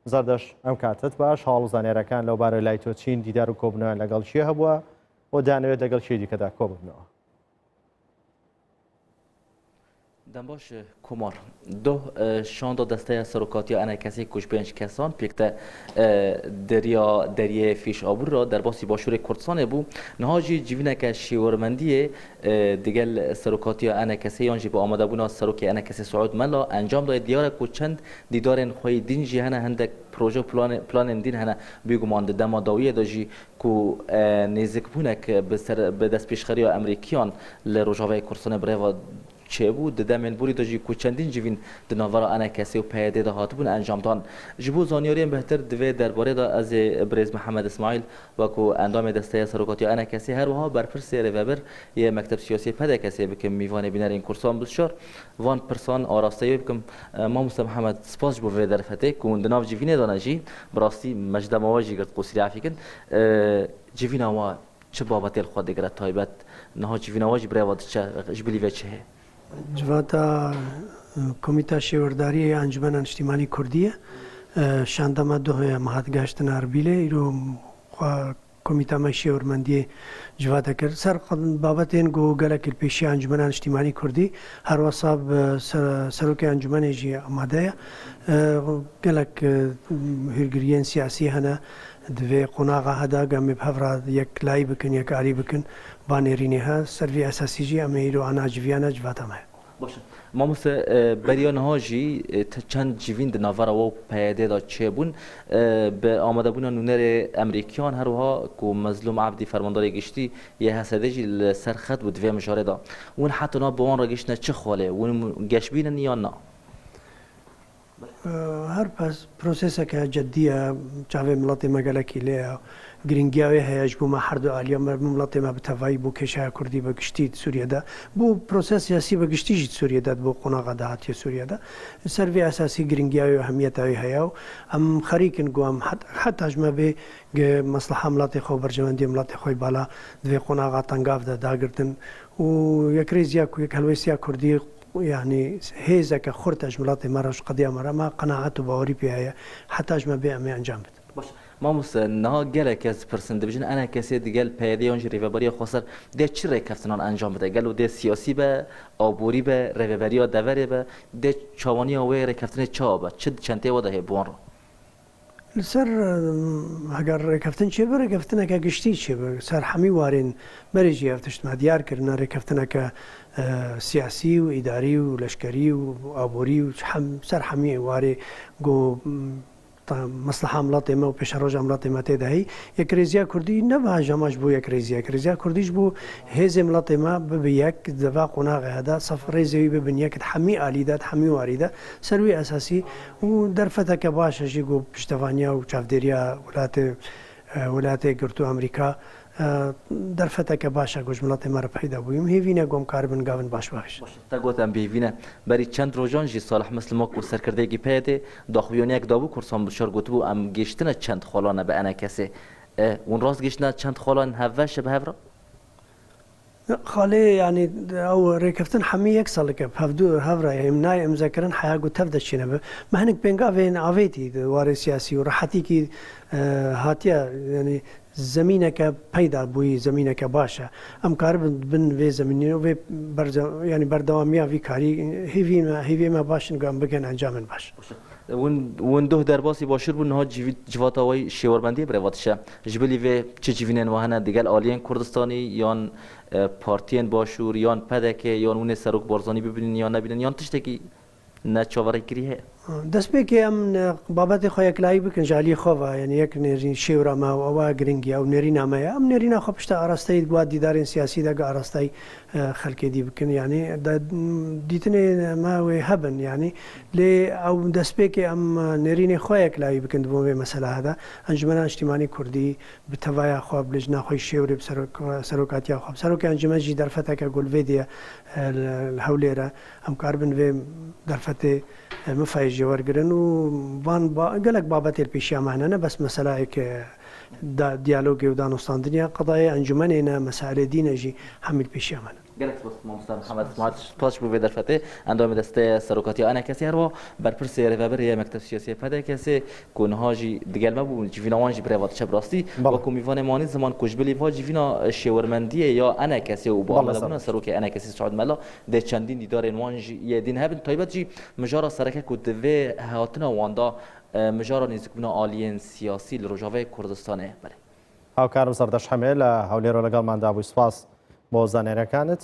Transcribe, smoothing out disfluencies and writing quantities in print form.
زەردەش ئەم کاتت باش هاڵ زانێرەکان لەوبارە لای تۆ چین دیدار و کۆبنەوە لەگەڵ چی هەبووە بۆ دانەوێت لەگەڵ شێ دیکەدا کۆببنەوە. دنباش کمار دو شاند دسته سرکاتی آن کسی کش پنج کسان پیکته دریای فیش آبور را در باسی باشور کردستان بو نهاجی جیوینه که شیورمندی دیگل سرکاتی آن کسی آنجی با آماده بونا سرکی آن کسی سعود ملا انجام داد دیار کو چند دیدارن خوی دین جی هنه هندک پروژه پلان دین هنه بیگمان دما داویه داجی کو نزدیک بونک به دست پیشخری امریکیان لروجاوی کردستان برای چه بود دمن بوری داشتی که چندین جوین دناورا آن کسی و پیاده دهات بون انجام دان جبو زانیاری بهتر دوی درباره دا از برز محمد اسماعیل و کو اندام دسته سرکاتی آن کسی هر وها برپرس ریوبر یه مکتب سیاسی پیدا کسی بکم میوان بینر این کورسان بسیار وان پرسان آراسته بکم ما مست محمد سپاس بو وی درفته کون دناو جوینه دانجی براستی مجد مواجی گرد قصری عفیکن جوین آوا چه بابت الخواد دیگرت تایبت نه جوین آواجی برای واد چه جبلی و چه جواتا کمیته شیورداری انجمن اجتماعی کردیه شاندما دو مهات گشتن اربیله ایرو کمیته ما شیورمندی جواتا کرد سر بابت این گو گلک پیشی انجمن اجتماعی کردی هر وصاب سروک انجمن جی آماده گلک هرگریان سیاسی هنه دوی قناعه هدا گم بحفراد یک لای بکن یک علی بکن بانیرینی ها سروی اساسی جی امیرو آن جویانه جواتا ما باشه ما مثل بریان هاجی چند جوین دناورا و پیاده داد چه بون به آماده بودن نونر امریکیان هر وها کو مظلوم عبدی فرمانداری گشتی یه حسده جی سر خط بود و مشاره دا اون حتی نا بوان را گشتن چه خاله اون گشبین یا نه هر پس پروسیس که جدیه چاوی ملت مگله کیله گرینگیاوی هیچ بو ما هر دو عالیه ملت ما بتوایی بو کشور کردی بگشتی سوریه دا بو پروسیس سیاسی بگشتی جد سوریه دا بو قناعه دهاتی سوریه دا سروی اساسی گرینگیاوی و اهمیتاوی هیاو ام خریکن گوام حتی اجمع به مصلحه ملت خو برجواندی ملت خوی بالا دوی قناعه تنگاف دا داگرتن و یک ریزیا کو یک هلوسیا کردی يعني هيزا كخرت أجملات مرش قضية مرة ما قناعات وباوري بها حتى أجمل بها ما أنجامت. باش ما مس نه گله کس پرسنت بجن انا کسی دیگل پیاده اونج ریوبری خسر ده چی رکفتنان انجام بده گلو ده سیاسی به آبوری به ریوبری ها دوری به ده چوانی ها وی رکفتن چا به چه چنته و ده بون رو سر اگر رکفتن چه بر رکفتن که گشتی چه بر سر همی وارن بریجی افتشت مدیار کردن رکفتن که سیاسی و اداری و لشکری و آبوری و سر همی واره گو مصلحه ملت ما و پیشروج ملت ما تدهی یک ریزیا کردی نه به جامش بو یک ریزیا کردیش بو هز ملت ما به یک دفاع قناعه هذا صفر ریزی به بنیاد حمی علیدات حمی واریده سروی اساسی و در فتک باشه جی گو پشتوانیا و چافدریا ولات گرتو امریکا در فتک باشه گوش ملت ما را پیدا بودیم هیوینه گم کاربن گاون باش باش تا گفتم بیوینه برای چند روزان جی صالح مسلم کو سرکردگی پیاده داخویانی یک دابو کورسان بشار گوتبو ام گشتن چند خالانه به انا کسی اون راست گشتن چند خالان هواش به هفرا خاله يعني او ركفتن حمي يكسل كب هفدو هفرا يمناي مذكرن حياه قلت تفدا شنو ما هنك بينغافين عفيتي وار سياسي وراحتي كي هاتيا يعني زمینک پیدا بوی زمینک باشه ام کار بن وی زمینی و يعني بردوامی وی کاری هیوی ما باشن گام بگن انجام باش ون دو درباسی باشر بون ها جواتا وی شیورمندی برواتشه جبلی و چه جوینن وهنه دیگل آلیان کردستانی یان پارتین باشور یان پدکه یان اون سروک بارزانی ببینن یا نبینن یان تشتکی نه چاوری کریه دست به که ام بابت خواهی کلایی بکن جالی خواه یعنی یک نری شیورا ما و آوا گرینگی او نری نامه ام نری نخوابشت آراسته گواد دیدار سیاسی داغ آراسته خلق دی بکن یعنی دیتنه ما و هبن یعنی لی او دست به که ام نری نخواهی کلایی بکن دوم مسئله هذا انجمن اجتماعی کردی به توای خواب لجنا خوی شیوری بسروکاتی خواب سروک انجمن جی در فتح که گل ویدیا الهولیرا ام کاربن و در فتح مفاجئ جوارگرن و وان قالك بابات البيشيا معنا بس مسألة که ديالوج ودانوستاندنيا قضايا انجمننا مسائل دينجي حمل بيشيا معنا گەلێک سپاس مامۆستا محەممەد اسماعیل سپاس بۆ بێ دەرفەتێ ئەندامی دەستەیە سەرۆکاتی ئەنە کەسی هەروە بەرپرسێ ڕێڤەبەرە مەکتەب سیاسی پەدە کەسێ کو نهاژی دیگەلمە بوو جیڤیناوانژی برێڤات چە براستی وەکو میوانێمانی زمان کوژبلی وا جیڤینا شێوەرمەندیە یا ئەنە کەسێ و بۆ ئامادەبوونا سەرۆکی ئەنە کەسی سعود مەلا دێ چەندین دیدارên wan jî yêdîn hebin taybet jî mijara sereke ku divê hatina wan da mijara nêzîkbûna aliyên siyasî li Rojavayê Kurdistanê bere. هاوکارم سەردەش هەمێ لە هەولێرە لەگەڵماندا بووی سپاس بۆ زانێرەکانت.